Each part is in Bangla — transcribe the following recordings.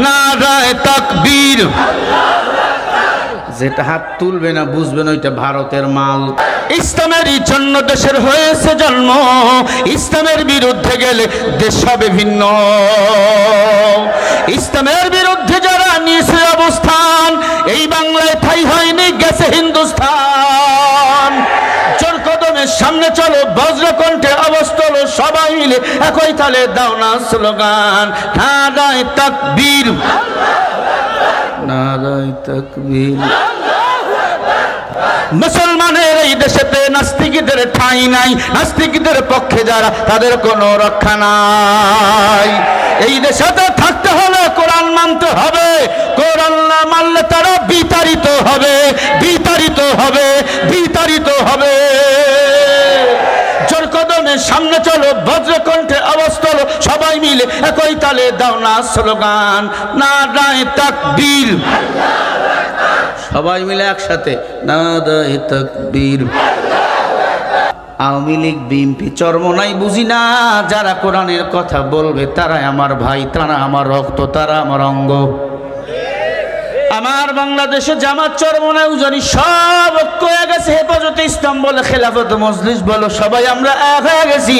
নারায়ে তাকবীর। যেটা হাত তুলবে না বুঝবেন ওইটা ভারতের মাল। ইসলামেরই জন্য দেশের হয়েছে জন্ম, ইসলামের বিরুদ্ধে গেলে দেশ হবে ভিন্ন। ইসলামের বিরুদ্ধে যারা নিয়েছে অবস্থান, এই বাংলায় ঠাঁই হয়নি, গেছে হিন্দুস্তান। জোর কদমের সামনে চলো, বজ্রকণ্ঠে অবস্থল, সবাই মিলে একই তালে দাও না স্লোগান, নারায়ে তাকবীর, নারায়ে তাকবীর। মুসলমানের এই দেশেতে নাস্তিকদের ঠাঁই নাই, নাস্তিকদের পক্ষে যারা তাদের কোনো রক্ষা নাই। এই দেশেতে থাকতে হলে কোরআন মানতে হবে, কোরআন না মানলে তারা বিতাড়িত হবে, বিতাড়িত হবে, বিতাড়িত হবে। জোর কদমের সামনে চলো, বজ্রকণ্ঠে আওয়াজ তোলো, সবাই মিলে একই তালে দাও না স্লোগান, নারায়ে তাকবীর। সবাই মিলে একসাথে নারায়ে তাকবীর। আওয়ামী লীগ বিএনপি চরমনাই বুঝি না, যারা কোরআনের কথা বলবে তারাই আমার ভাই, তারা আমার রক্ত, তারা আমার অঙ্গ। আমার বাংলাদেশে জামাত চরমনাই উজানি সব ঐক্য হয়ে গেছে, হেফাজতে ইসলাম বলে, খেলাফত মজলিস বলো, সবাই আমরা এক হয়ে গেছি।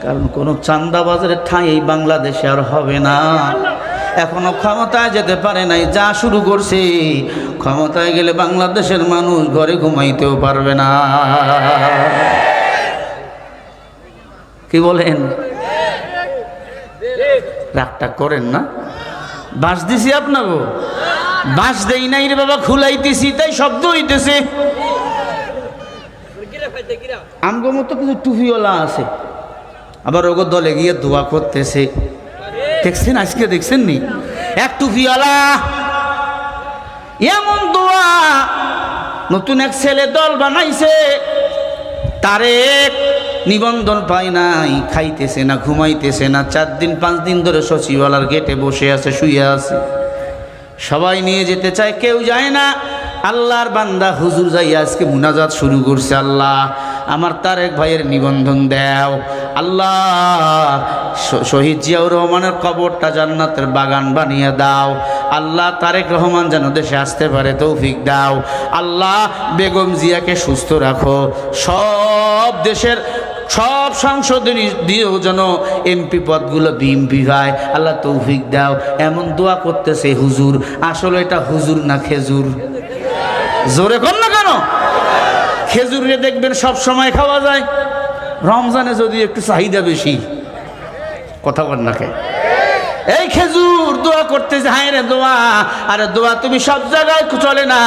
কারণ কোনো চাঁদাবাজের ঠাঁই এই বাংলাদেশে আর হবে না। এখনো ক্ষমতায় যেতে পারে নাই, যা শুরু করছে ক্ষমতায় গেলে বাংলাদেশের মানুষ ঘরে ঘুমাইতেও পারবে না। কি বলেন? রাগটা করেন না, বাঁশ দিছি আপনাকে, বাঁশ দেই নাই রে বাবা, খুলাইতেছি তাই শব্দ হইতেছে। আমগো মতো কিছু টুপিওয়ালা আছে, আবার ওগো দলে গিয়ে দোয়া করতেছে। দেখছেন আজকে, দেখছেন নি এক টুপিওয়ালা এমন দোয়া, নতুন এক ছেলে দল বানাইছে, তারে নিবন্ধন পায় নাই, খাইতেছে না, ঘুমাইতেছে না, 4 দিন 5 দিন ধরে সচিবালয়ের গেটে বসে আছে, শুয়ে আছে। সবাই নিয়ে যেতে চায়, কেউ যায় না। আল্লাহর বান্দা হুজুর যাই আজকে মুনাজাত শুরু করছে, আল্লাহ আমার তারেক ভাইয়ের নিবন্ধন দাও, আল্লাহ শহীদ জিয়াউর রহমানের কবরটা জান্নাতের বাগান বানিয়ে দাও, আল্লাহ তারেক রহমান যেন দেশে আসতে পারে তৌফিক দাও, আল্লাহ বেগম জিয়াকে সুস্থ রাখো, সব দেশের সব সংসদে দিয়েও যেন এমপি পদগুলো বিএমপি হয়, আল্লাহ তৌফিক দাও। এমন দোয়া করতেছে হুজুর। আসলে এটা হুজুর না খেজুর? জোরে কর না কেন? খেজুরে দেখবেন সব সময় খাওয়া যায়, রমজানে যদি একটু চাহিদা বেশি। কথা বল না কে? এই খেজুর দোয়া করতেছে, হায় রে দোয়া, আরে দোয়া তুমি সব জায়গায় চলে না,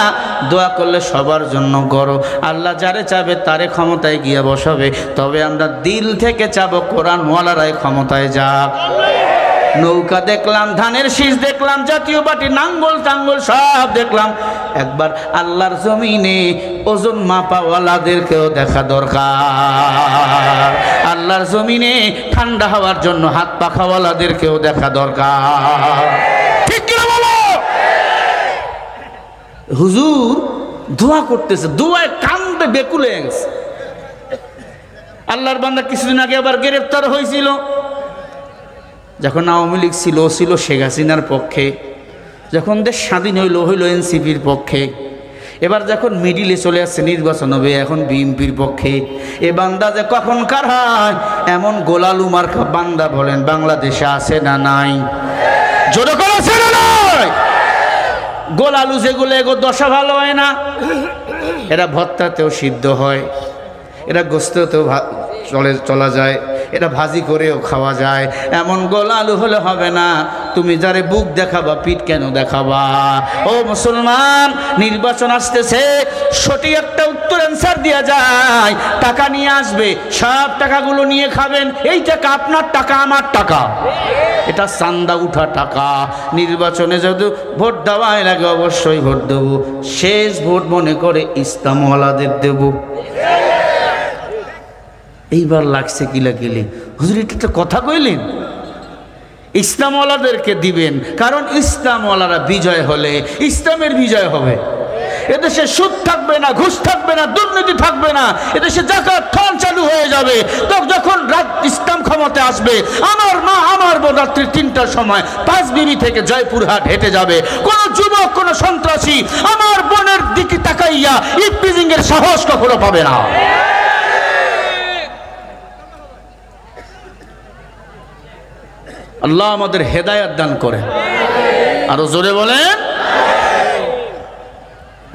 দোয়া করলে সবার জন্য করো, আল্লাহ যারে চাবে তারে ক্ষমতায় গিয়ে বসাবে। তবে আমরা দিল থেকে চাবো কোরআন ওয়ালারাই ক্ষমতায় যাক। নৌকা দেখলাম, ধানের শীষ দেখলাম, জাতীয় পার্টি নাঙ্গল টাঙ্গল সব দেখলাম, একবার আল্লাহর জমিনে ওজন মাপাওয়ালাদেরকেও দেখা দরকার। আল্লাহর জমিনে ঠান্ডা হওয়ার জন্য হাত পাখাওয়ালাদেরকেও দেখা দরকার। ঠিক কিনা বলো? হুজুর দোয়া করতেছে, দোয়ায় কান্দে বেকুলে গেছে। আল্লাহর বান্দা কিছুদিন আগে আবার গ্রেফতার হয়েছিল। যখন আওয়ামী লীগ ছিল শেখ হাসিনার পক্ষে, যখন দেশ স্বাধীন হইল এনসিপির পক্ষে, এবার যখন মিডিলে চলে আসছে নির্বাচন হবে এখন বিএনপির পক্ষে। এ বান্দা যে কখনকার হয়, এমন গোলালু মার্কা বান্দা বলেন বাংলাদেশে আছে না নাই? জোরে করে আছে না নাই? গোলালু যেগুলো এগো দশা ভালো হয় না, এরা ভর্তাতেও সিদ্ধ হয়, এরা গোস্তেও চলা যায়, এটা ভাজি করেও খাওয়া যায়। এমন গোলালু হলে হবে না। তুমি যারে বুক দেখাবা পিঠ কেন দেখাবা? ও মুসলমান, নির্বাচন আসতেছে, সঠিক একটা উত্তর অ্যান্সার দেওয়া যায়। টাকা নিয়ে আসবে, সব টাকাগুলো নিয়ে খাবেন। এই টাকা আপনার টাকা, আমার টাকা, এটা চান্দা উঠা টাকা। নির্বাচনে যদি ভোট দেওয়াই লাগে অবশ্যই ভোট দেব, শেষ ভোট মনে করে ইসলামওয়ালাদের দেব। এইবার লাগছে কিলাকিলি, হুজুর এটা একটা কথা কইলেন, ইসলামওয়ালাদেরকে দিবেন, কারণ ইসলামওয়ালারা বিজয় হলে ইসলামের বিজয় হবে। এদেশে সুদ থাকবে না, ঘুষ থাকবে না, দুর্নীতি থাকবে না, এদেশে যাকাত ফল চালু হয়ে যাবে। তো যখন ইসলাম ক্ষমতায় আসবে, আমার মা আমার বোন রাত্রি ৩টার সময় ৫ বিবি থেকে জয়পুরহাট হেঁটে যাবে। কোন যুবক, কোন সন্ত্রাসী আমার বোনের দিকে তাকাইয়া ইফটিজিং এর সাহস কখনো পাবে না। আল্লাহ আমাদের হেদায়েত দান করেন। আরো জোরে বলেন।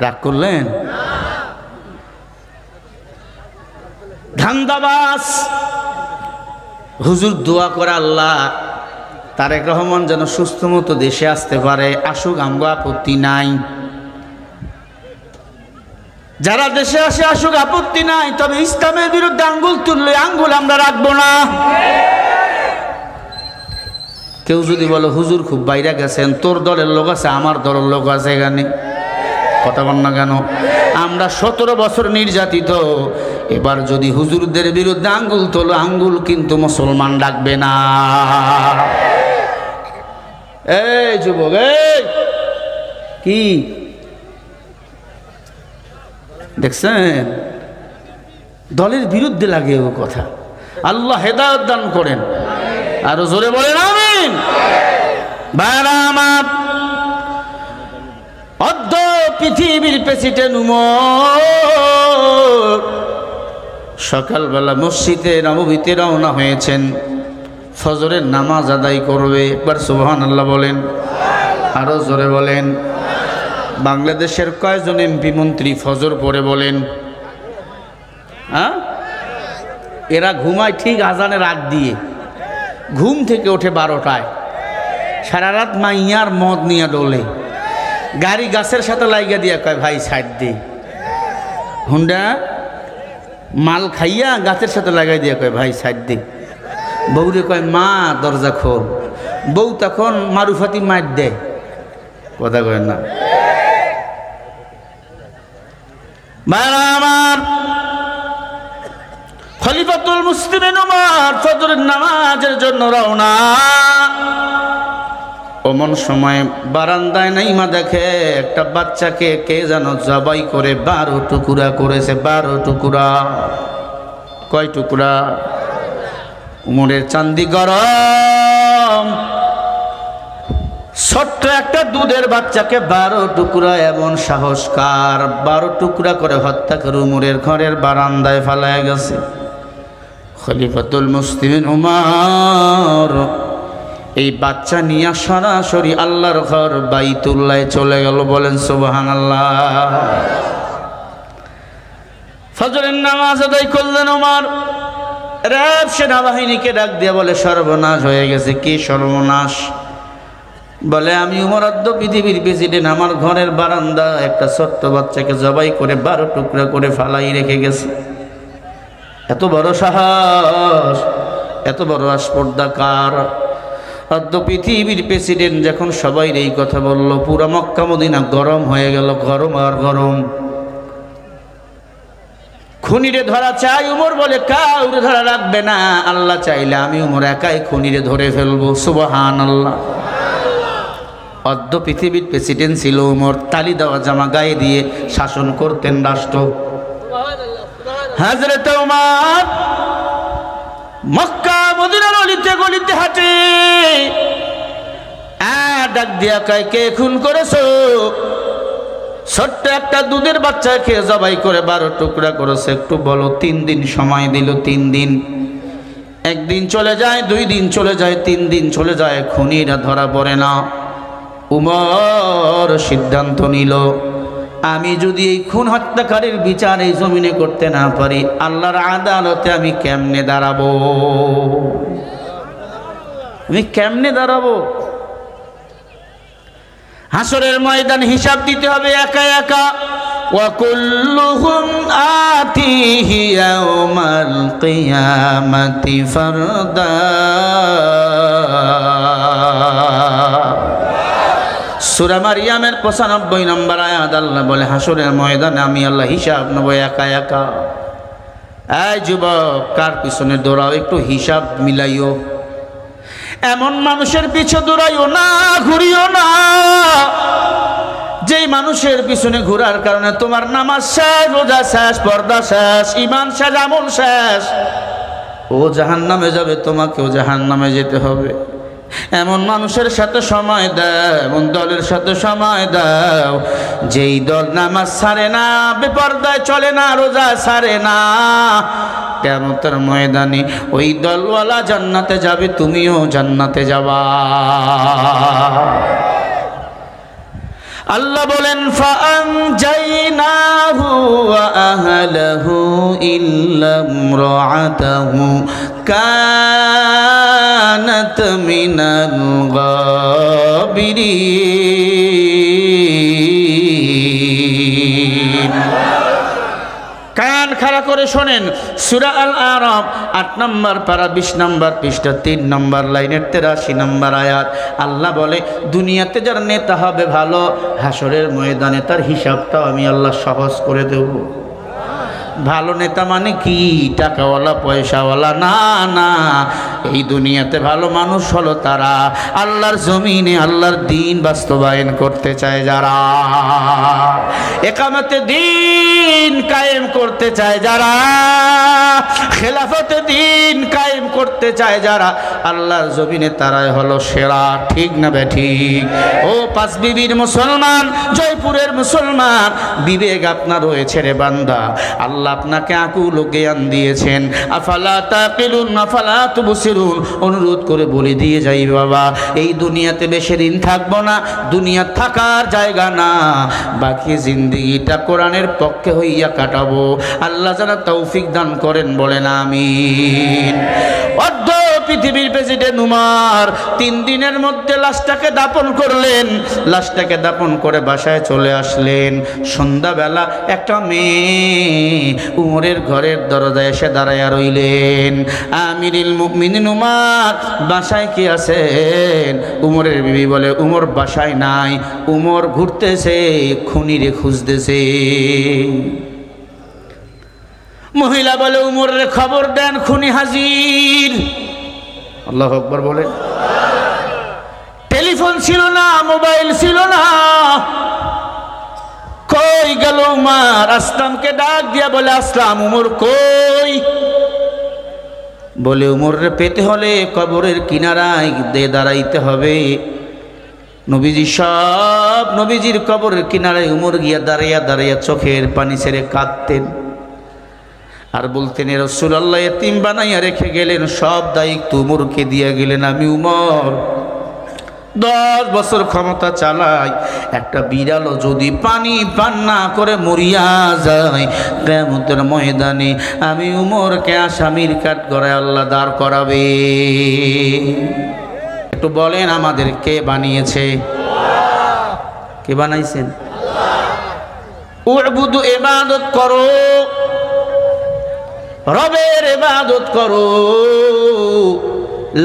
রাগ করলেন? ধান্দাবাজ হুজুর দোয়া করে আল্লাহ তারেক রহমান যেন সুস্থ মতো দেশে আসতে পারে, আসুক, আমগো আপত্তি নাই। যারা দেশে আসে আসুক, আপত্তি নাই, তবে ইসলামের বিরুদ্ধে আঙ্গুল তুললে আঙ্গুল আমরা রাখবো না। কেউ যদি বলে হুজুর খুব বাইরে গেছেন, তোর দলের লোক আছে, আমার দলের লোক আছে, এখানে কথা বল না কেন? আমরা 17 বছর নির্যাতিত। এবার যদি হুজুরদের বিরুদ্ধে আঙ্গুল তোলো, আঙ্গুল কিন্তু মুসলমান ডাকবে না। এই যুবক, এই কি দেখছেন? দলের বিরুদ্ধে লাগে ও কথা। আল্লাহ হেদায়েত দান করেন। আরো জোরে বলেন আমিন। ভাইরা আমার, অদ্য পৃথিবীর প্রেসিডেন্ট উমর সকালবেলা মসজিদে নববীতে রওনা হয়েছেন, ফজরের নামাজ আদায় করবে। একবার সুবহানাল্লাহ বলেন। আরো জোরে বলেন। বাংলাদেশের কয়জন এমপি মন্ত্রী ফজর পড়ে বলেন? হ্যাঁ, এরা ঘুমায় ঠিক আজানের আগ দিয়ে, ঘুম থেকে ওঠে 12টায়, সারা রাত মাইয়ার মদ নিয়ে ডোলে, গাড়ি গাছের সাথে লাইগা দিয়া কয় ভাই সাইড দে, হুন্ডা মাল খাইয়া গাছের সাথে লাগাই দিয়া কয় ভাই সাইড দে, বউরে কয় মা দরজা খোল, বউ তখন মারুফাতি মার দেয়। কথা কয় না? আমার খলিফাতুল মুসলিমিন ওমর ফজরের নামাজের জন্য রওনা। অমন সময় বারান্দায় নাইমা দেখে একটা বাচ্চাকে কে যেন জবাই করে 12 টুকরা করেছে। 12 টুকরা। কয় টুকরা? উমরের চান্দি গরম, ছোট্ট একটা দুধের বাচ্চাকে 12 টুকরা, এমন সাহসকার 12 টুকরা করে হত্যা করে উমরের ঘরের বারান্দায় ফেলায় গেছে। খলিফাতুল মুসলিমিন উমর এই বাচ্চা নিয়ে সরাসরি আল্লাহর ঘর বাইতুল্লাহ চলে গেল। বলেন সুবহানাল্লাহ। ফজরের নামাজ আদায় করলেন উমর। র্যাব সেনাবাহিনীকে ডাক দিয়ে বলে সর্বনাশ হয়ে গেছে। কি সর্বনাশ? বলে আমি উমর আদ্য পৃথিবীর প্রেসিডেন্ট, আমার ঘরের বারান্দা একটা ছোট্ট বাচ্চাকে জবাই করে 12 টুকরা করে ফালাই রেখে গেছে। এত বড় সাহস, এত বড় আসপর্দা কার? আদ্য পৃথিবীর প্রেসিডেন্ট যখন সবাই এই কথা বলল, পুরা মক্কা মদিনা গরম হয়ে গেল। গরম আর গরম। খুনিরে ধরা চাই, উমর বলে কাউরে ধরা লাগবে না, আল্লাহ চাইলে আমি উমর একাই খুনিরে ধরে ফেলবো। সুবহানাল্লাহ। অদ্য পৃথিবীর প্রেসিডেন্ট ছিল উমর। তালি দেওয়া জামা গায়ে দিয়ে শাসন করতেন রাষ্ট্র। হযরত উমর মক্কা মদিনার অলিতে গলিতে হাঁটে, ডাক দিয়া কয় কে খুন করেছো? ছোট্ট একটা দুধের বাচ্চাকে জবাই করে 12 টুকরা করেছে, একটু বলো। 3 দিন সময় দিল। 3 দিন। 1 দিন চলে যায়, 2 দিন চলে যায়, 3 দিন চলে যায়, খুনিরা ধরা পড়ে না। উমর সিদ্ধান্ত নিল, আমি যদি এই খুন হত্যাকারীর বিচার এই জমিনে করতে না পারি, আল্লাহর আদালতে আমি কেমনে দাঁড়াবো? আমি কেমনে দাঁড়াবো? হাসরের ময়দান হিসাব দিতে হবে একা একা। وكلهم آتيه يوم القيامة فردا। সূরা মারইয়ামের 95 নম্বর আয়াত আল্লাহ বলে হাসরের ময়দানে আমি আল্লাহ হিসাব নেব একা একা। এই যুবক, কার পিছনে দৌড়াও? একটু হিসাব মিলাইও। এমন মানুষের পিছু দৌড়াইও না, ঘুরিও না যেই মানুষের পিছনে ঘোরার কারণে তোমার নামাজ শেষ, রোজা শেষ, পর্দা শেষ, ঈমান শেষ, আমল শেষ। ও জাহান্নামে যাবে, তোমাকেও জাহান্নামে যেতে হবে। এমন মানুষের সাথে সময় দাও, এমন দলের সাথে সময় দাও যেই দল নামাজ ছাড়ে না, বেপরদায় চলে না, রোজা ছাড়ে না। কিয়ামতের ময়দানে ওই দলওয়ালা জান্নাতে যাবে, তুমিও জান্নাতে যাবা। আল্লাহ বলেন ফাআনজাইনাহু ওয়া আহলাহু ইল্লা ইমরাআতাহু কানাত মিনাল গাবিরিন। কান খাড়া করে শোনেন, সূরা আল আরাফ ৮ নম্বর পারা ২০ নম্বর পৃষ্ঠা ৩ নম্বর লাইনের ৮৩ নম্বর আয়াত। আল্লাহ বলে দুনিয়াতে যার নেতা হবে ভালো, হাসরের ময়দানে তার হিসাবটাও আমি আল্লাহ সহজ করে দেব। ভালো নেতা মানে কি টাকাওয়ালা পয়সাওয়ালা না, না। এই দুনিয়াতে ভালো মানুষ হলো তারা আল্লাহর জমিনে আল্লাহর দ্বীন বাস্তবায়ন করতে চায়, যারা একামতে দ্বীন কায়েম করতে চায়, যারা খেলাফতে দ্বীন কায়েম করতে চায়, যারা আল্লাহর জমিনে তারাই হলো সেরা। ঠিক না বেঠিক? ও পাঁচ বিবির মুসলমান, জয়পুরের মুসলমান, বিবেক আপনার রয়েছে রে বান্দা। আল্লাহ আপনাকে আকুল জ্ঞান দিয়েছেন। আফালা তাকিলুন আফালা তুবসিরুন। অনুরোধ করে বলে দিয়ে যাই বাবা, এই দুনিয়াতে বেশি দিন থাকবো না, দুনিয়া থাকার জায়গা না। বাকি জিন্দেগিটা কোরআনের পক্ষে হইয়া কাটাবো। আল্লাহ যেন তৌফিক দান করেন, বলেন আমিন। অর্ধ পৃথিবীর প্রেসিডেন্ট উমর ৩ দিনের মধ্যে লাশটাকে দাপন করলেন। লাশটাকে দাপন করে বাসায় চলে আসলেন। সন্ধ্যাবেলা একটা মেয়ে উমরের ঘরের দরজায় এসে দাঁড়াইয়া রইলেন। আমিরুল মুমিনিন উমর, বাসায় কি আছেন? উমরের বিবি বলে উমর বাসায় নাই, উমর ঘুরতেছে, খুনিরে খুঁজতেছে। মহিলা বলে উমরের খবর দেন, খুনি হাজির। আল্লাহু আকবার বলে। টেলিফোন ছিল না, মোবাইল ছিল না, কই গেল উমর? আসলামকে ডাক দিয়া বলে আসলাম, উমর কই? বলে উমরে পেতে হলে কবরের কিনারায় দিয়ে দাঁড়াইতে হবে। নবীজি সব নবীজির কবরের কিনারায় উমর গিয়া দাঁড়াইয়া দাঁড়াইয়া চোখের পানি ছেড়ে কাঁদতেন আর বলতেন, রাসূলুল্লাহ এতিম বানাইয়া রেখে গেলেন, সব দায়িত্ব উমরকে দিয়ে গেলেন। আমি উমর 10 বছর ক্ষমতা চালাই, একটা বিড়ালও যদি পানি পান না করে মরিয়া যায়, কিয়ামতের ময়দানে আমি উমরকে আসামির কাঠ গড়ায় আল্লাহ দাঁড় করাবে। একটু বলেন আমাদের কে বানিয়েছে? কে বানাইছেন? উবুদু, ইবাদত করো, রবের ইবাদত করো,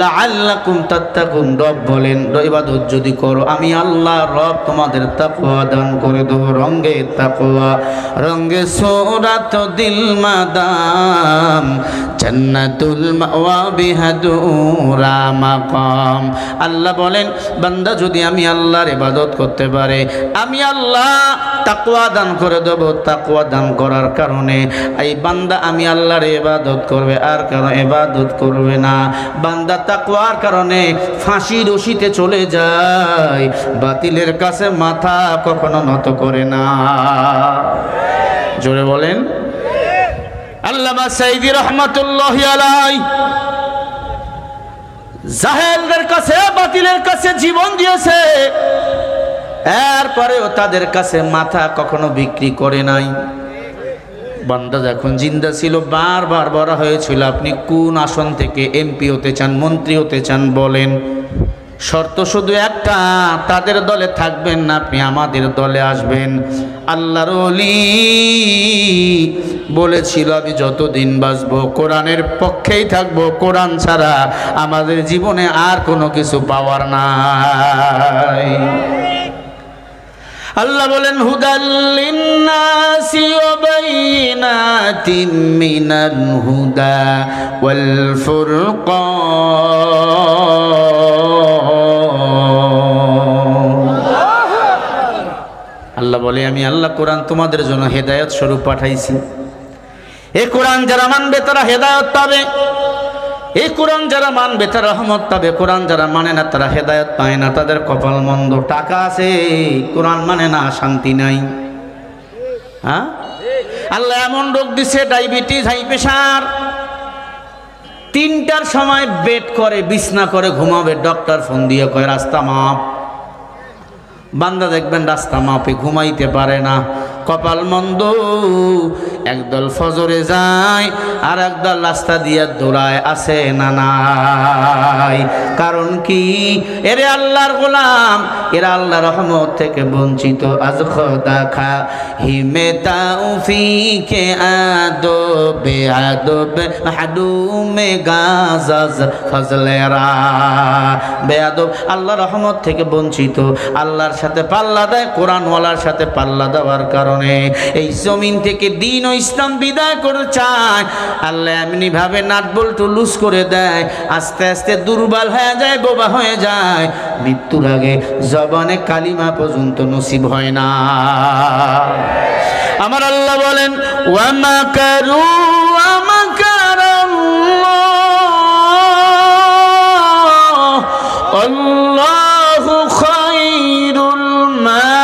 লাআল্লাকুম তাত্তাকুন। রব বলেন ইবাদত যদি করো আমি আল্লাহ রব তোমাদের তাকওয়া দান করে দেব। রঙ্গে তাকওয়া, রঙ্গে সূরাত দিল মাদাম, জান্নাতুল মাওয়া বিহাদুরা মাকাম। আল্লাহ বলেন বান্দা যদি আমি আল্লাহর ইবাদত করতে পারে আমি আল্লাহ তাকওয়া দান করে দেব। তাকওয়া দান করার কারণে এই বান্দা আমি আল্লাহর ইবাদত করবে, আর কারো ইবাদত করবে না। বান্দা তাকওয়ার কারণে ফাঁসি রশিতে চলে যায়, বাতিলের কাছে মাথা কখনো নত করে না। জোরে বলেন। আল্লামা সাইদি রহমাতুল্লাহি আলাইহি জাহেলদের কাছে, বাতিলের কাছে জীবন দিয়েছে, এরপরেও তাদের কাছে মাথা কখনো বিক্রি করে নাই। বান্দা যখন জিন্দা ছিল বারবার বলা হয়েছিল আপনি কোন আসন থেকে এমপি হতে চান, মন্ত্রী হতে চান বলেন, শর্ত শুধু একটা, তাদের দলে থাকবেন না, আপনি আমাদের দলে আসবেন। আল্লাহর ওলি বলেছিল আমি যতদিন বাঁচবো কোরআনের পক্ষেই থাকবো, কোরআন ছাড়া আমাদের জীবনে আর কোনো কিছু পাওয়ার নাই। আল্লাহ বলেন হুদাল লিন্নাসি ওয়া বাইনাতিম মিনাল হুদা ওয়াল ফুরকান। আল্লাহ বলে, আমি আল্লাহ কোরআন তোমাদের জন্য হেদায়েত স্বরূপ পাঠাইছি। এই কোরআন যারা মানবে তারা হেদায়েত পাবে, এই কোরআন যারা মানবে তারা রহমত পাবে। কোরআন যারা মানে না তারা হেদায়েত পায় না, তাদের কপাল মন্দ। টাকা আছে, কোরআন মানে না, শান্তি নাই। হ্যাঁ, আল্লাহ এমন রোগ দিছে, ডায়াবেটিস, হাই প্রেশার। 3টার সময় বেড করে, বিছনা করে ঘুমাবে, ডক্টর ফোন দিয়ে কয় রাস্তা মাপ। বান্দা দেখবেন রাস্তা মাপে ঘুমাইতে পারে না, কপাল মন্দ। একদল ফজরে যায় আর একদল রাস্তা দিয়ে দৌড়ায়, আছে না নাই? কারণ কি? এরে আল্লাহর গোলাম, এরা আল্লাহ রহমত থেকে বঞ্চিত। আজ খোদা খা হিমে তাওফিকে আদবে আদবে মাহদুমে গাজাজ ফজলেরা। বেয়াদব আল্লাহ রহমত থেকে বঞ্চিত, আল্লাহর সাথে পাল্লা দেয়, কোরআনওয়ালার সাথে পাল্লা দেওয়ার কারণে এই জমিন থেকে দিন ও ইসলাম বিদায় করে চায়। আল্লাহ এমনি ভাবে নাট বল্টু লুজ করে দেয়, আস্তে আস্তে দুর্বল হয়ে যায়, বোবা হয়ে যায়। মৃত্যুর আগে জবানে কালিমা পর্যন্ত নসিব হয় না। আমার আল্লাহ বলেন, ওয়া মাকারু ওয়া মাকারাল্লাহ আল্লাহু খায়রুল মাকিরিন।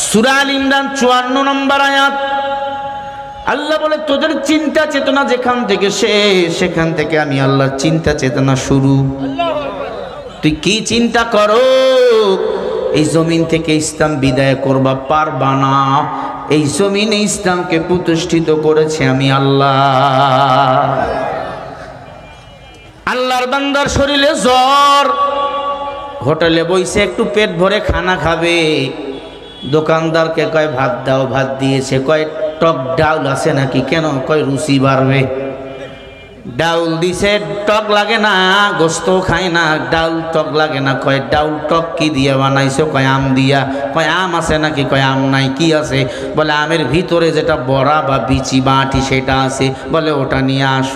সূরা আল ইমরান 54 নম্বর আয়াত। আল্লাহ বলে, তোদের চিন্তা চেতনা যেখান থেকে শেষ, সেখান থেকে আমি আল্লাহর চিন্তা চেতনা শুরু। তুই কি চিন্তা করো? এই জমিন থেকে ইসলাম বিদায় করবা পারবা না। এই জমিনে ইসলামকে প্রতিষ্ঠিত করেছে আমি আল্লাহ। আল্লাহর বান্দার শরীরে জ্বর, হোটেলে বইছে একটু পেট ভরে খানা খাবে, দোকানদারকে কয় ভাত দাও, ভাত দিয়েছে। কয় টক ডাউল আছে নাকি? কেন? কয় রুচি বাড়বে। ডাউল দিছে, টক লাগে না, গোস্ত খায় না, ডাউল টক লাগে না। কয় ডাউল টক কি দিয়ে বানাইছো? কয় আম দিয়া। কয় আম আছে নাকি? কয় আম নাই। কি আছে? বলে আমের ভিতরে যেটা বড়া বা বিচি বা আটি সেটা আছে। বলে ওটা নিয়ে আস।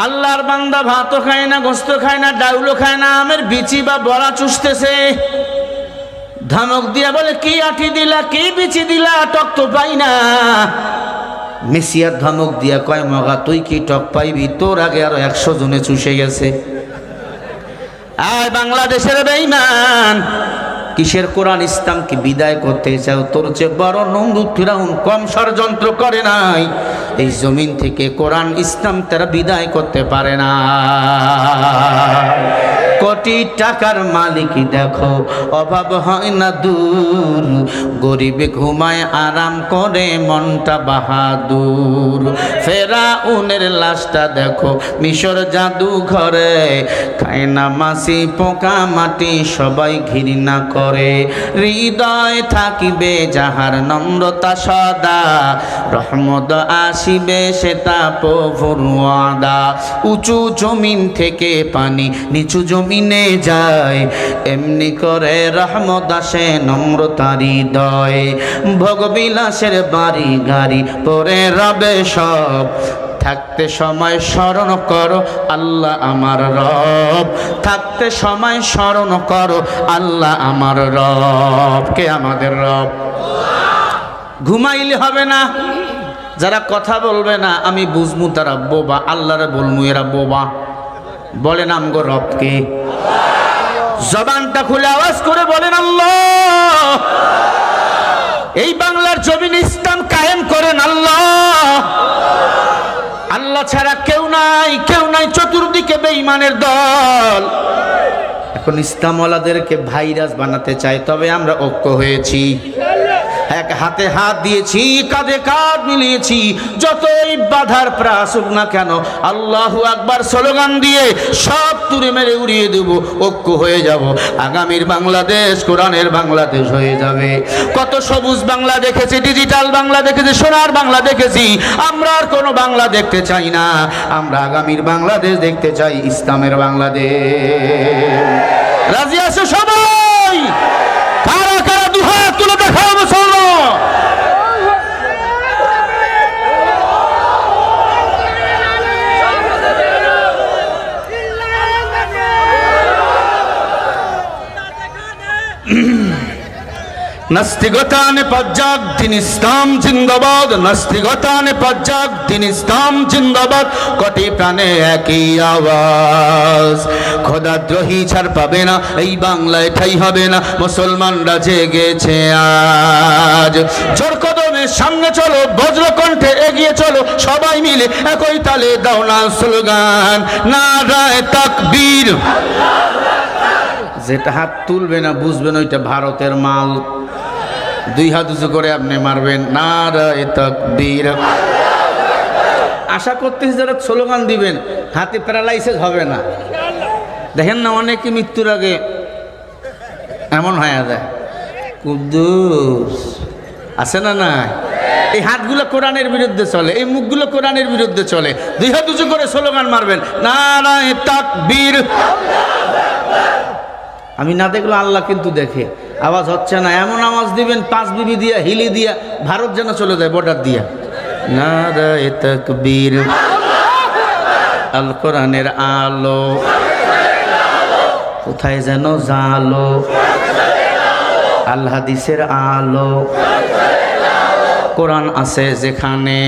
আল্লাহর বান্দা ভাতও খায় না, গোস্ত খায় না, ডাউলও খায় না, আমের বিচি বা বড়া চুষতেছে। ধমক দিয়া বলে, কি আঠি দিলা, কি বিচি দিলা, টক তো পাই না। মেসিয়ার ধমক দিয়া কয়, মগা তুই কি টক পাইবি? তোর আগে আরো 100 জনে চুষে গেছে। আয় বাংলাদেশের বেঈমান, কিসের কোরআন ইসলামকে বিদায় করতে চাও? তোর চেয়ে বড় নমরুদ ফিরাউন কম ষড়যন্ত্র করে নাই। এই জমিন থেকে কোরআন ইসলাম তারা বিদায় করতে পারে না। কোটি টাকার মালিকই দেখো, অভাব হয় না দূর। গরিবে ঘুমায় আরাম করে, মনটা বাহাদুর। ফেরাউনের লাশটা দেখো মিশর জাদু ঘরে, খায় না মাছি পোকা মাটি, সবাই ঘৃণা করে। হৃদয় থাকিবে যাহার নম্রতা সদা, রহমত আসিবে সেটা প্রভুর ওয়াদা। উঁচু জমিন থেকে পানি নিচু জমিনে যায়, এমনি করে রহমত আসে নম্রতার হৃদয়। ভোগবিলাসের বাড়ি গাড়ি পরে রবে সব, থাকতে সময় স্মরণ করো আল্লাহ আমার রব। থাকতে সময় স্মরণ করো আল্লাহ আমার রব। কে আমাদের রব? ঘুমাইলে হবে না। যারা কথা বলবে না আমি বুঝমু তারা বোবা, আল্লাহরে বলমু এরা বোবা। বলেন আমগো রবকে। জবানটা খুলে আওয়াজ করে বলেন আল্লাহ। এই বাংলার জমিনে ইসলাম কায়েম করেন আল্লাহ। আল্লাহ ছাড়া কেউ নাই, কেউ নাই। চতুর্দিকে বেঈমানের দল। এখন ইসলামওয়ালাদেরকে ভাইরাস বানাতে চায়, তবে আমরা ঐক্য হয়েছি, এক হাতে হাত দিয়েছি, কাঁধে কাঁধ মিলিয়েছি। যতই বাধার প্রাস আসুক না কেন, আল্লাহু আকবার স্লোগান দিয়ে সব তুড়ে মেরে উড়িয়ে দেব। ঐক্য হয়ে যাব। আগামীর বাংলাদেশ কোরআনের বাংলাদেশ হয়ে যাবে। কত সবুজ বাংলা দেখেছি, ডিজিটাল বাংলা দেখেছি, সোনার বাংলা দেখেছি। আমরা আর কোনো বাংলা দেখতে চাই না। আমরা আগামীর বাংলাদেশ দেখতে চাই, ইসলামের বাংলাদেশ। রাজি আছো সবাই? কারা কারা দুহাত তুলে দেখাও মুসলমান। নাস্তিকতানে পাজ্জাক দিন ইসলাম জিন্দাবাদ, নাস্তিকতানে পাজ্জাক দিন ইসলাম জিন্দাবাদ, কোটি প্রাণে একই আওয়াজ। খোদাদ্রোহী ছাড় পাবে না, এই বাংলায় ঠাই হবে না, মুসলমানরা জেগেছে আজ। জোর কদমে সামনে চলো, বজ্রকণ্ঠে এগিয়ে চলো, সবাই মিলে একই তালে দাও না স্লোগান, নারায়ে তাকবীর। যেটা হাত তুলবে না বুঝবেন ওইটা ভারতের মাল। দুই হাত উঁচু করে আপনি মারবেন নারায়ে তাকবীর। আশা করতেছি যারা স্লোগান দিবেন হাতে প্যারালাইসিস হবে না। দেখেন না অনেকে মৃত্যুর আগে এমন হয়ে যায়, কুদ্দুস আছে না না, এই হাতগুলো কোরআনের বিরুদ্ধে চলে, এই মুখগুলো কোরআনের বিরুদ্ধে চলে। দুই হাত উঁচু করে স্লোগান মারবেন নারায়ে তাকবীর। আমি না দেখলো আল্লাহ কিন্তু দেখে, আওয়াজ হচ্ছে না, এমন আওয়াজ দিবেন 5 বিবি দিয়া হিলি দিয়া ভারত যেন চলে যায় বর্ডার দিয়া। নারায়ে তাকবীর। আল কোরআনের আলো কোথায় যেন জালো, আল হাদিসের আলো, কোরআন আছে যেখানে,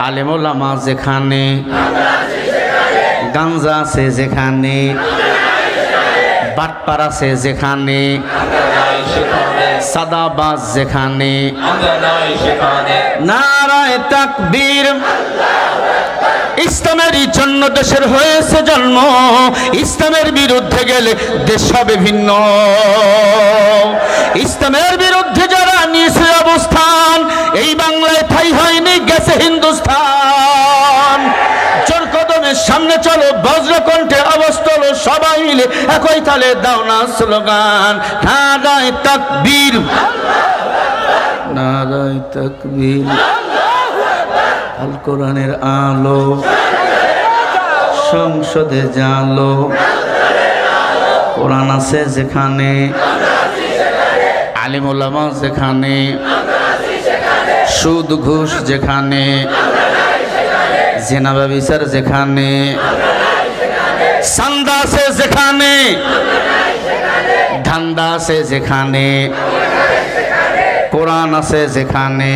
আলেম ওলামা যেখানে, গাঞ্জা আছে যেখানে, বাটপার আছে যেখানে, সাদাবাজ যেখানে, নারায়ে তাকবীর। ইসলামেরই জন্য দেশের হয়েছে জন্ম, ইসলামের বিরুদ্ধে গেলে দেশ হবে ভিন্ন। ইসলামের বিরুদ্ধে যারা নিয়েছে অবস্থান, এই বাংলায় ঠাই হয়নি, গেছে হিন্দুস্তান। জোর কদমের সামনে চলো, বজ্রকণ্ঠে আওয়াজ তোলো, সবাই মিলে একই তালে দাও না স্লোগান, নারায়ে তাকবীর, নারায়ে তাকবীর। আল কোরআনের আলো সংসদে জালো, কোরআন আছে যেখানে, আলেম ওলামা যেখানে, সুদ ঘুষ যেখানে, জেনা ব্যভিচার যেখানে, সান্দা আছে যেখানে, ধান্দা আছে যেখানে, কোরআন আছে যেখানে,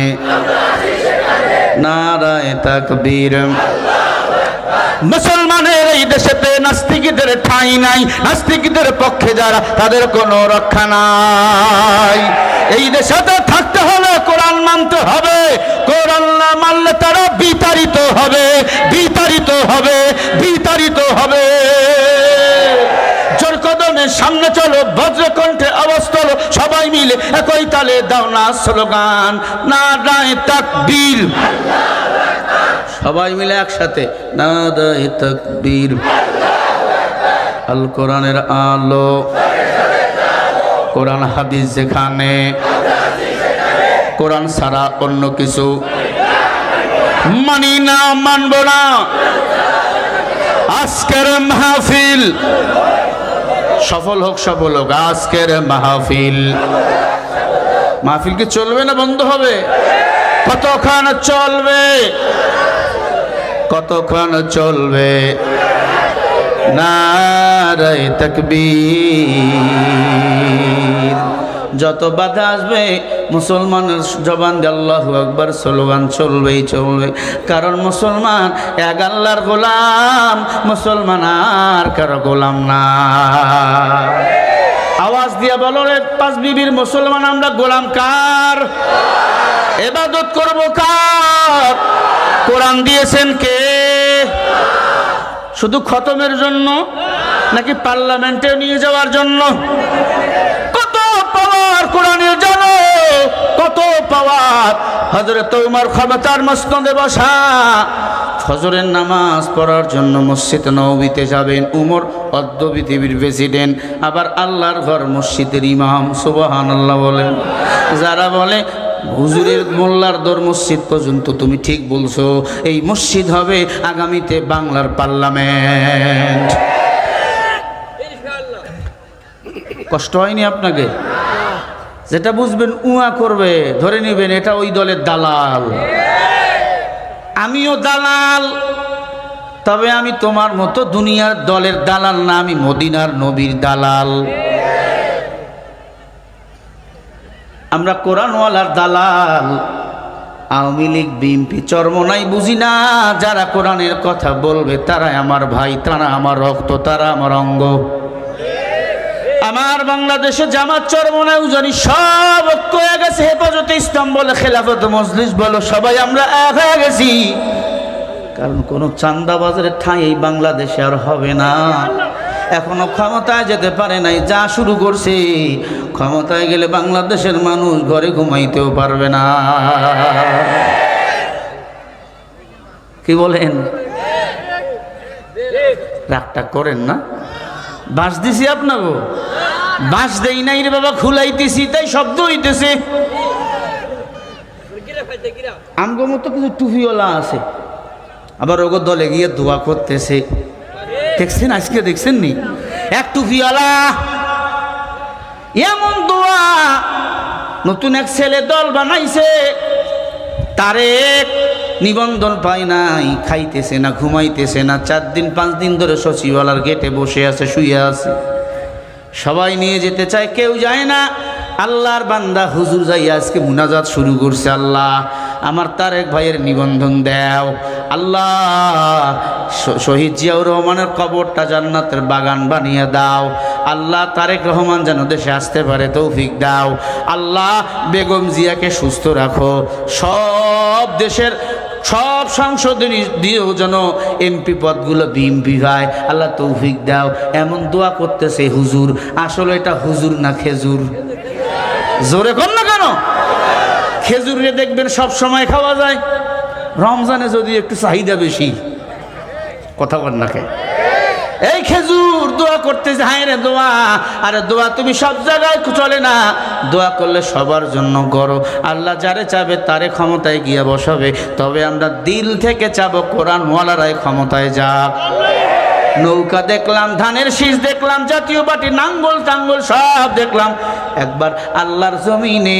নারায়ে তাকবীর। মুসলমানের এই দেশেতে নাস্তিকদের ঠাঁই নাই, নাস্তিকদের পক্ষে যারা তাদের কোনো রক্ষা নাই। এই দেশেতে থাকতে হলে কোরআন মানতে হবে, কোরআন না মানলে তারা বিতাড়িত হবে, বিতাড়িত হবে, বিতাড়িত হবে। জোর কদমে সামনে চলো, বজ্রকণ্ঠে আওয়াজ তোলো, সবাই মিলে একই তালে দাও না স্লোগান, নারায়ে তাকবীর। সবাই মিলে একসাথে নারায়ে তাকবীর। আল কোরআনের আলো, কোরআন হাদিস যেখানে, কোরআন ছাড়া অন্য কিছু মানি না, মানব না। আজকের মাহফিল সফল হোক, সফল হোক আজকের মাহফিল। মাহফিল কি চলবে না বন্ধ হবে? কতক্ষণ চলবে, কতক্ষণ চলবে? নারায়ে তাকবীর। যত বাধা আসবে মুসলমানের জবান দিয়ে আল্লাহু আকবার স্লোগান চলবেই চলবে, কারণ মুসলমান এক আল্লাহর গোলাম, মুসলমান আর কারো গোলাম না। আওয়াজ দিয়া বলো রে 5 বিবির মুসলমান আমরা গোলাম কার? ইবাদত করব কার? কোরআন দিয়েছেন কে? শুধু খতমের জন্য নাকি পার্লামেন্টে নিয়ে যাওয়ার জন্য? কত পাওয়ার কোরআনের জানো, কত পাওয়ার। হযরত ওমর ক্ষমতার মসনদে বসা, ফজরের নামাজ পড়ার জন্য মসজিদ নববীতে যাবেন। উমর অদ্য পৃথিবীর প্রেসিডেন্ট, আবার আল্লাহর ঘর মসজিদের ইমাম। সুবহানাল্লাহ বলেন। যারা বলে হুজুরের মোল্লার দর মসজিদ পর্যন্ত, তুমি ঠিক বলছো, এই মসজিদ হবে আগামীতে বাংলার পার্লামেন্ট। কষ্ট হয়নি আপনাকে? যেটা বুঝবেন উয়া করবে, ধরে নেবেন এটা ওই দলের দালাল। আমিও দালাল, তবে আমি তোমার মতো দুনিয়ার দলের দালাল না, আমি মদিনার নবীর দালাল। আমরা কোরআনওয়ালার দালাল, আওয়ামী লীগ বিএনপি চরমনাই বুঝি না। যারা কোরআনের কথা বলবে তারা আমার ভাই, তারা আমার রক্ত, তারা আমার অঙ্গ। আমার বাংলাদেশে জামাত চরমনাই উজানি সব ঐক্য হয়ে গেছে। হেফাজতে ইসলাম বলে, খেলাফত মজলিস বলো, সবাই আমরা এক হয়ে গেছি। কারণ কোন চান্দাবাজের ঠাঁই এই বাংলাদেশে আর হবে না। এখনো ক্ষমতায় যেতে পারে নাই, যা শুরু করছে ক্ষমতায় গেলে বাংলাদেশের মানুষ ঘরে ঘুমাইতেও পারবে না। কি বলেন? রাগটা করেন না। বাঁশ দিছি আপনাকে, বাঁশ দেই নাই রে বাবা, খুলাইতেছি তাই শব্দ হইতেছে। আমগো মতো কিছু টুপিওয়ালা আছে, আবার ওগো দলে গিয়ে দোয়া করতেছে। দেখছেন আজকে, দেখছেন নি এক টুপিওয়ালা এমন দোয়া, নতুন এক ছেলে দল বানাইছে, তারে নিবন্ধন পায় নাই, খাইতেছে না, ঘুমাইতেছে না, 4 দিন 5 দিন ধরে সচিবালয়ের গেটে বসে আছে, শুয়ে আছে। সবাই নিয়ে যেতে চায়, কেউ যায় না। আল্লাহর বান্দা হুজুর যাইয়া আজকে মুনাজাত শুরু করছে, আল্লাহ আমার তারেক ভাইয়ের নিবন্ধন দাও। আল্লাহ শহীদ জিয়াউর রহমানের কবরটা জান্নাতের বাগান বানিয়ে দাও। আল্লাহ তারেক রহমান যেন দেশে আসতে পারে তৌফিক দাও। আল্লাহ বেগম জিয়াকে সুস্থ রাখো। সব দেশের সব সংসদে দিয়েও যেন এমপি পদগুলো বিএমপি হয়, আল্লাহ তৌফিক দাও। এমন দোয়া করতেছে হুজুর। আসলে এটা হুজুর না খেজুর। জোরে কর না কেন? খেজুরে দেখবেন সব সময় খাওয়া যায়, রমজানে যদি একটু চাহিদা বেশি। কথা বল না কে? এই খেজুর দোয়া করতে যায় রে দোয়া। আরে দোয়া তুমি সব জায়গায় চলে না, দোয়া করলে সবার জন্য করো। আল্লাহ যারে চাবে তারে ক্ষমতায় গিয়ে বসাবে। তবে আমরা দিল থেকে চাবো কোরআনওয়ালারাই ক্ষমতায় যাক। নৌকা দেখলাম, ধানের শীষ দেখলাম, জাতীয় পার্টি নাঙ্গল টাঙ্গল সব দেখলাম। একবার আল্লাহর জমিনে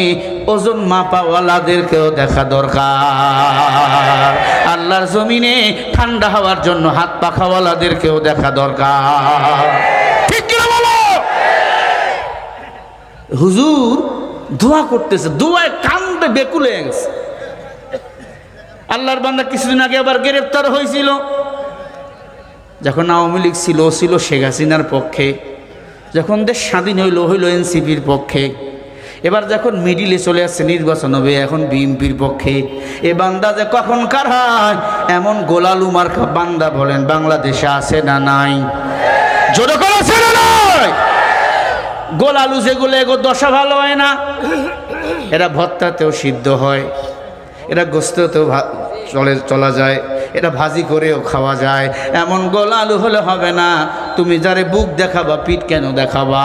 ওজন মাপাওয়ালাদেরকেও দেখা দরকার। আল্লাহর জমিনে ঠান্ডা হওয়ার জন্য হাত পাখাওয়ালাদেরকেও দেখা দরকার। ঠিক কি বলো? হুজুর দোয়া করতেছে, দোয়ায় কান্দে বেকুলে গেছে। আল্লাহর বান্দা কিছুদিন আগে আবার গ্রেফতার হয়েছিল। যখন আওয়ামী লীগ ছিল শেখ হাসিনার পক্ষে, যখন দেশ স্বাধীন হইল এনসিপির পক্ষে। এবার যখন মিডিলে চলে আসছে, নির্বাচন হবে, এখন বিএনপির পক্ষে। এ বান্দা যে কখনকার হয়, এমন গোলালু মার্কা বান্দা বলেন বাংলাদেশে আছে না নাই? জোরে করে আছে না নাই? গোলালু যেগুলো এগো দশা ভালো হয় না, এরা ভর্তাতেও সিদ্ধ হয়, এরা গোস্তেও চলা যায়, এটা ভাজি করেও খাওয়া যায়। এমন গোলালু হলে হবে না। তুমি যারে বুক দেখাবা, পিঠ কেন দেখাবা?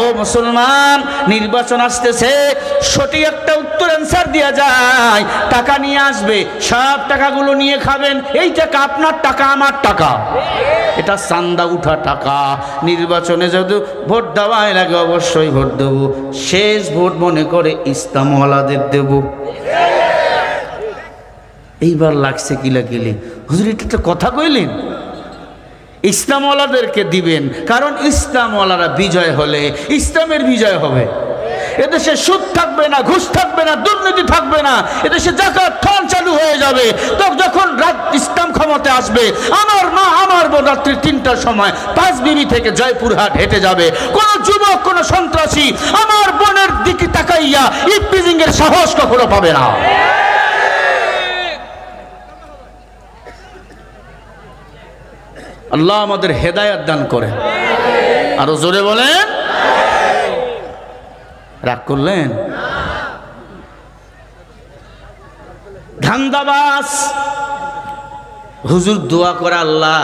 ও মুসলমান, নির্বাচন আসতেছে, সঠিক একটা উত্তর অ্যান্সার দেওয়া যায়। টাকা নিয়ে আসবে, সব টাকাগুলো নিয়ে খাবেন। এই টাকা আপনার টাকা, আমার টাকা, এটা চান্দা উঠা টাকা। নির্বাচনে যদি ভোট দেওয়াই লাগে অবশ্যই ভোট দেবো। শেষ ভোট মনে করে ইসলামওয়ালাদের দেব। এইবার লাগছে কিলাকিলি, হুজুর এটা একটা কথা কইলেন, ইসলামওয়ালাদেরকে দিবেন। কারণ ইসলামওয়ালারা বিজয় হলে ইসলামের বিজয় হবে। এদেশে সুদ থাকবে না, ঘুষ থাকবে না, দুর্নীতি থাকবে না। এদেশে যাকাত ঠন চালু হয়ে যাবে। তো যখন ইসলাম ক্ষমতায় আসবে, আমার মা আমার বোন রাত্রি 3টার সময় 5 বিবি থেকে জয়পুরহাট হেঁটে যাবে। কোন যুবক, কোন সন্ত্রাসী আমার বোনের দিকে তাকাইয়া ইফতিজিং এর সাহস কখনো পাবে না। আল্লাহ আমাদের হেদায়েত দান করেন। আরো জোরে বলেন। রাগ করলেন? ধান্দাবাজ হুজুর দোয়া করে, আল্লাহ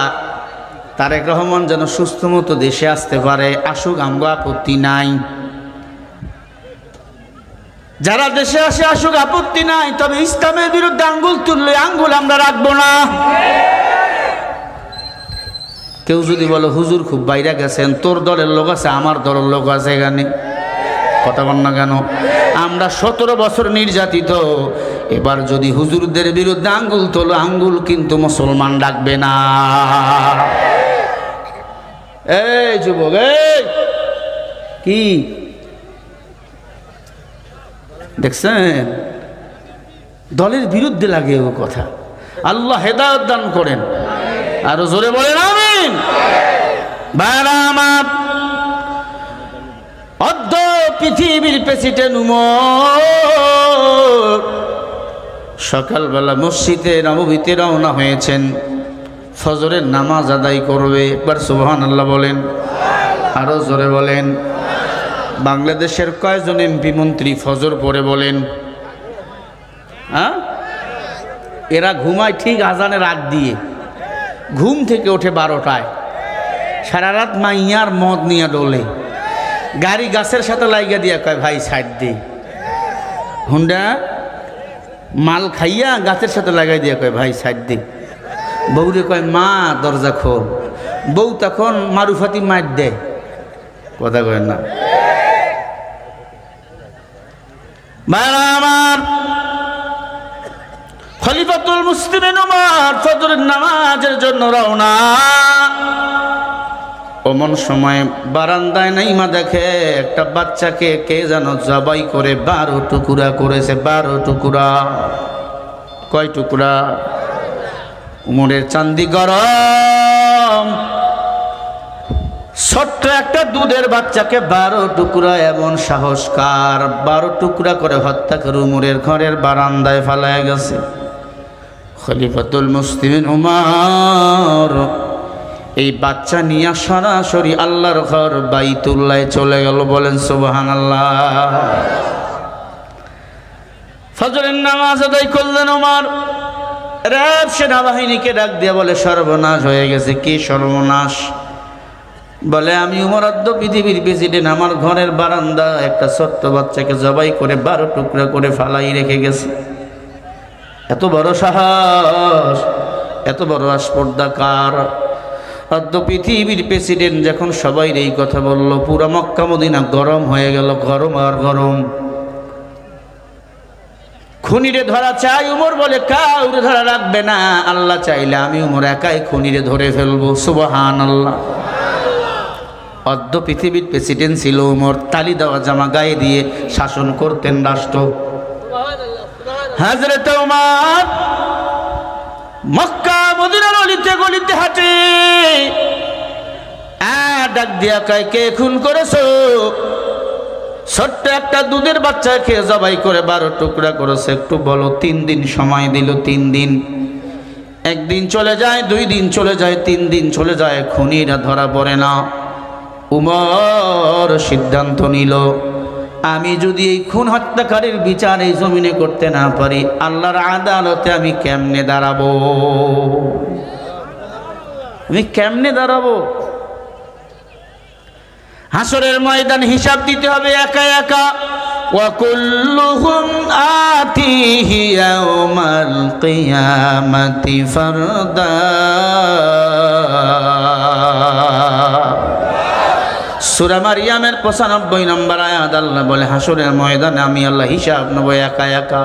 তারেক রহমান যেন সুস্থ মতো দেশে আসতে পারে। আসুক, আমগো আপত্তি নাই। যারা দেশে আসে আসুক, আপত্তি নাই। তবে ইসলামের বিরুদ্ধে আঙ্গুল তুললে আঙ্গুল আমরা রাখবো না। কেউ যদি বলো হুজুর খুব বাইরে গেছেন, তোর দলের লোক আছে, আমার দলের লোক আছে এখানে, কথা বল না কেন? আমরা 17 বছর নির্যাতিত। এবার যদি হুজুরদের বিরুদ্ধে আঙ্গুল তোলো, আঙ্গুল কিন্তু মুসলমান ডাকবে না। এই যুবক, এই কি দেখছেন, দলের বিরুদ্ধে লাগে ও কথা। আল্লাহ হেদায়েত দান করেন, আরো জোরে বলেন আমিন। ভাইরা আমার, অর্ধ পৃথিবীর প্রেসিডেন্ট উমর সকালবেলা মসজিদে নববীতে রওনা হয়েছেন, ফজরের নামাজ আদায় করবে। একবার সুবহানাল্লাহ বলেন, আরো জোরে বলেন। বাংলাদেশের কয়জন এমপি মন্ত্রী ফজর পড়ে বলেন? হ্যাঁ, এরা ঘুমায় ঠিক আজানের রাত দিয়ে, ঘুম থেকে ওঠে 12টায়, সারা রাত মাইয়ার মদ নিয়ে ডোলে, গাড়ি গাছের সাথে লাইগা দিয়া কয় ভাই সাইড দে, হুন্ডা মাল খাইয়া গাছের সাথে লাগাই দিয়া কয় ভাই সাইড দে, বউরে কয় মা দরজা খোল, বউ তখন মারুফাতি মার দেয়, কথা কয় না। আমার খলিফাতুল মুসলিমিন উমর ফজরের নামাজের জন্য রওনা। অমন সময় বারান্দায় নাইমা দেখে একটা বাচ্চাকে কে যেন জবাই করে 12 টুকরা করেছে। 12 টুকরা। কয় টুকরা? উমরের চান্দি গরম, ছোট্ট একটা দুধের বাচ্চাকে 12 টুকরা, এমন সাহসকার 12 টুকরা করে হত্যা করে উমরের ঘরের বারান্দায় ফেলায় গেছে। খলিফাতুল মুসলিমিন উমর এই বাচ্চা নিয়ে সরাসরি আল্লাহর ঘর বাইতুল্লাহ চলে গেল। বলেন সুবহানাল্লাহ। ফজরের নামাজ আদায় করলেন উমর। র্যাব সেনাবাহিনীকে ডাক দিয়ে বলে সর্বনাশ হয়ে গেছে। কি সর্বনাশ? বলে আমি উমর অর্ধ পৃথিবীর প্রেসিডেন্ট, আমার ঘরের বারান্দা একটা ছোট্ট বাচ্চাকে জবাই করে 12 টুকরা করে ফালাই রেখে গেছে। এত বড় সাহস, এত বড় আসপর্দা কার? অর্ধ পৃথিবীর প্রেসিডেন্ট যখন সবাই এই কথা বলল, পুরো মক্কা মদিনা গরম হয়ে গেল, গরম আর গরম। খুনিরে ধরা চাই, উমর বলে কাউরে ধরা রাখবে না, আল্লাহ চাইলে আমি উমর একাই খুনিরে ধরে ফেলবো। সুবহানাল্লাহ। অর্ধ পৃথিবীর প্রেসিডেন্ট ছিল উমর, তালি দেওয়া জামা গায়ে দিয়ে শাসন করতেন রাষ্ট্র। হযরত উমর মক্কা মদিনার অলিতে গলিতে হাঁটে, ডাক দিয়া কয় কে খুন করেছো? ছোট্ট একটা দুধের বাচ্চাকে জবাই করে 12 টুকরা করেছে, একটু বলো। 3 দিন সময় দিল। 3 দিন। 1 দিন চলে যায়, 2 দিন চলে যায়, 3 দিন চলে যায়, খুনিরা ধরা পড়ে না। উমর সিদ্ধান্ত নিল, আমি যদি এই খুন হত্যাকারীর বিচার এই জমিনে করতে না পারি, আল্লাহর আদালতে আমি কেমনে দাঁড়াবো? আমি কেমনে দাঁড়াবো? হাসরের ময়দান হিসাব দিতে হবে একা একা। ওয়া কুল্লুহুম আতিহি ইয়াউমাল কিয়ামাতি ফারদা। সূরা মারইয়ামের 95 নম্বর আয়াত আল্লাহ বলে হাসরের ময়দানে আমি আল্লাহ হিসাব নেব একা একা।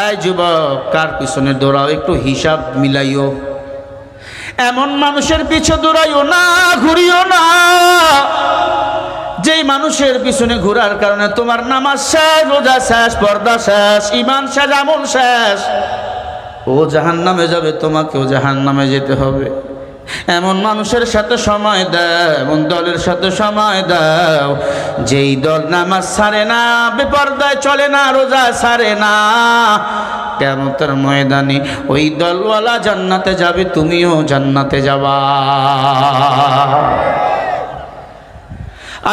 এই যুবক, কার পিছনে দৌড়াও? একটু হিসাব মিলাইও। এমন মানুষের পিছু দৌড়াইও না, ঘুরিও না যেই মানুষের পিছনে ঘোরার কারণে তোমার নামাজ শেষ, রোজা শেষ, পর্দা শেষ, ঈমান শেষ, আমল শেষ। ও জাহান্নামে যাবে, তোমাকেও জাহান্নামে যেতে হবে। এমন মানুষের সাথে সময় দাও, এমন দলের সাথে সময় দাও যেই দল নামাজ ছাড়ে না, বেপরদায় চলে না, রোজা ছাড়ে না। কিয়ামতের ময়দানে ওই দলওয়ালা জান্নাতে যাবে, তুমিও জান্নাতে যাবা।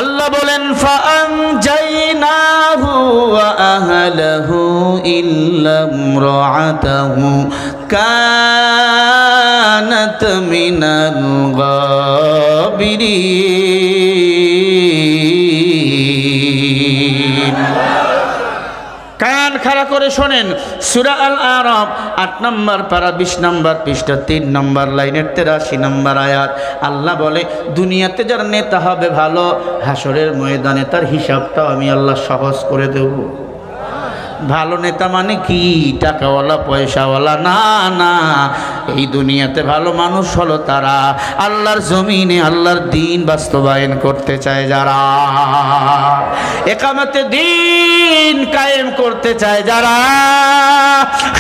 আল্লাহ বলেন ফাআনজাইনাহু ওয়া আহলাহু ইল্লা ইমরাআতাহু কানাত মিনাল গাবিরিন। কান খাড়া করে শোনেন, সূরা আল আরাফ 8 নম্বর পারা 20 নম্বর পৃষ্ঠা 3 নম্বর লাইনের 83 নম্বর আয়াত। আল্লাহ বলে দুনিয়াতে যার নেতা হবে ভালো, হাসরের ময়দানে তার হিসাবটাও আমি আল্লাহ সহজ করে দেব। ভালো নেতা মানে কি? টাকাওয়ালা পয়সাওয়ালা না, না, এই দুনিয়াতে ভালো মানুষ হলো তারা, আল্লাহর জমিনে আল্লাহর দ্বীন বাস্তবায়ন করতে চায় যারা, একামতে দ্বীন কায়েম করতে চায় যারা,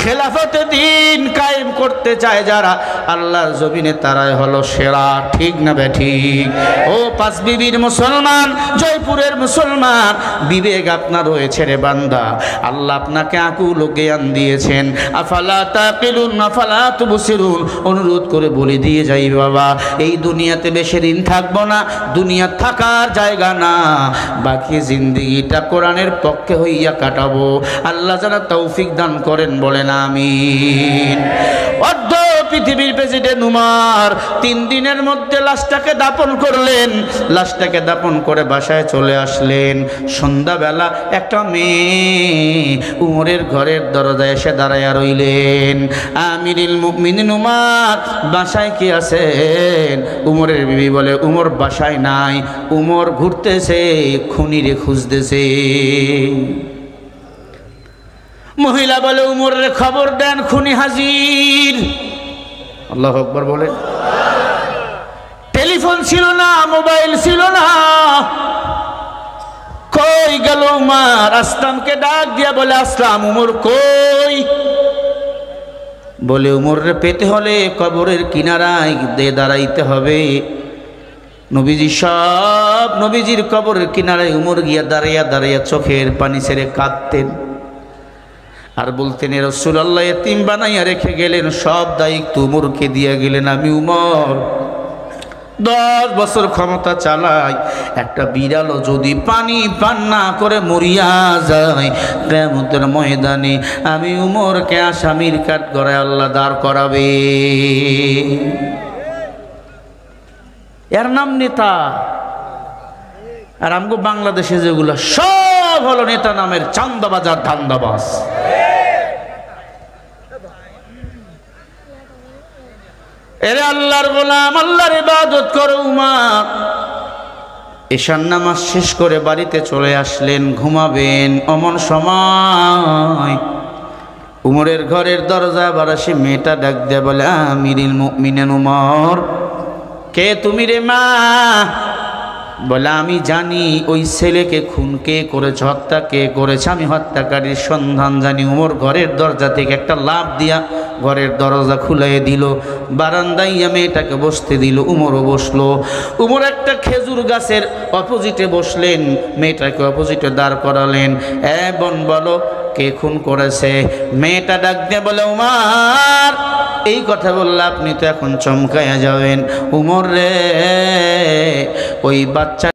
খেলাফতে দ্বীন কায়েম করতে চায় যারা, আল্লাহর জমিনে তারাই হলো সেরা। ঠিক না বেঠিক? ও পাঁচ বিবির মুসলমান, জয়পুরের মুসলমান, বিবেক আপনার রয়েছে রে বান্দা, আল্লাহ আপনাকে আকুল জ্ঞান দিয়েছেন। আফালা তাকিলুন আফালা তুবসিরুন। অনুরোধ করে বলে দিয়ে যাই বাবা, এই দুনিয়াতে বেশি দিন থাকবো না, দুনিয়া থাকার জায়গা না, বাকি জিন্দেগিটা কোরআনের পক্ষে হইয়া কাটাবো। আল্লাহ যেন তৌফিক দান করেন, বলেন আমিন। অর্ধ পৃথিবীর প্রেসিডেন্ট উমর 3 দিনের মধ্যে লাশটাকে দাপন করলেন, লাশটাকে দাপন করে বাসায় চলে আসলেন। সন্ধ্যাবেলা একটা মেয়ে উমরের ঘরের দরজায় এসে দাঁড়াইয়া রইলেন। আমিরুল মুমিনিন উমর, বাসায় কি আছেন? উমরের বিবি বলে, উমর বাসায় নাই, উমর ঘুরতেছে, খুনিরে খুঁজতেছে। মহিলা বলে, উমরের খবর দেন, খুনি হাজির। আল্লাহু আকবার বলে। টেলিফোন ছিল না, মোবাইল ছিল না, কই গেল উমর? আসলামকে ডাক দিয়া বলে, আসলাম, উমর কই? বলে, উমরে পেতে হলে কবরের কিনারায় দিয়ে দাঁড়াইতে হবে। নবীজি সব নবীজির কবরের কিনারায় উমর গিয়া দাঁড়াইয়া দাঁড়াইয়া চোখের পানি ছেড়ে কাঁদতেন আর বলতেন, রাসূলুল্লাহ এতিম বানাইয়া রেখে গেলেন, সব দায়িত্ব উমরকে দিয়ে গেলেন। আমি উমর 10 বছর ক্ষমতা চালাই, একটা বিড়ালও যদি পানি পান না করে মরিয়া যায়, কিয়ামতের ময়দানে আমি উমরকে আসামির কাঠগড়ায় আল্লাহ দাঁড় করাবে। এর নাম নেতা। আর আমগো বাংলাদেশে যেগুলো সব হলো নেতা নামের চান্দাবাজ আর ধান্দাবাজ। এরে আল্লাহর গোলাম, আল্লাহর ইবাদত করো। উমর এশার নামাজ শেষ করে বাড়িতে চলে আসলেন, ঘুমাবেন। অমন সময় উমরের ঘরের দরজা বারাসে মেয়েটা ডাক দেয়া বলে, আমিরুল মুমিনিন উমর। কে তুমি রে মা? বলে, আমি জানি ওই ছেলেকে খুন কে করেছে, হত্যা কে করেছে, আমি হত্যাকারীর সন্ধান জানি। উমর ঘরের দরজা থেকে একটা লাফ দিয়া ঘরের দরজা খুলে দিল, বারান্দায় মেয়েটাকে বসতে দিল, উমরও বসলো। উমর একটা খেজুর গাছের অপোজিটে বসলেন, মেয়েটাকে অপোজিটে দাঁড় করালেন। বোন বলো, কে খুন করেছে? মেয়েটা ডাক দিয়ে বলে, উমর। এই কথা বললে আপনি তো এখন চমকাইয়া যাবেন। উমর রে, ওই বাচ্চা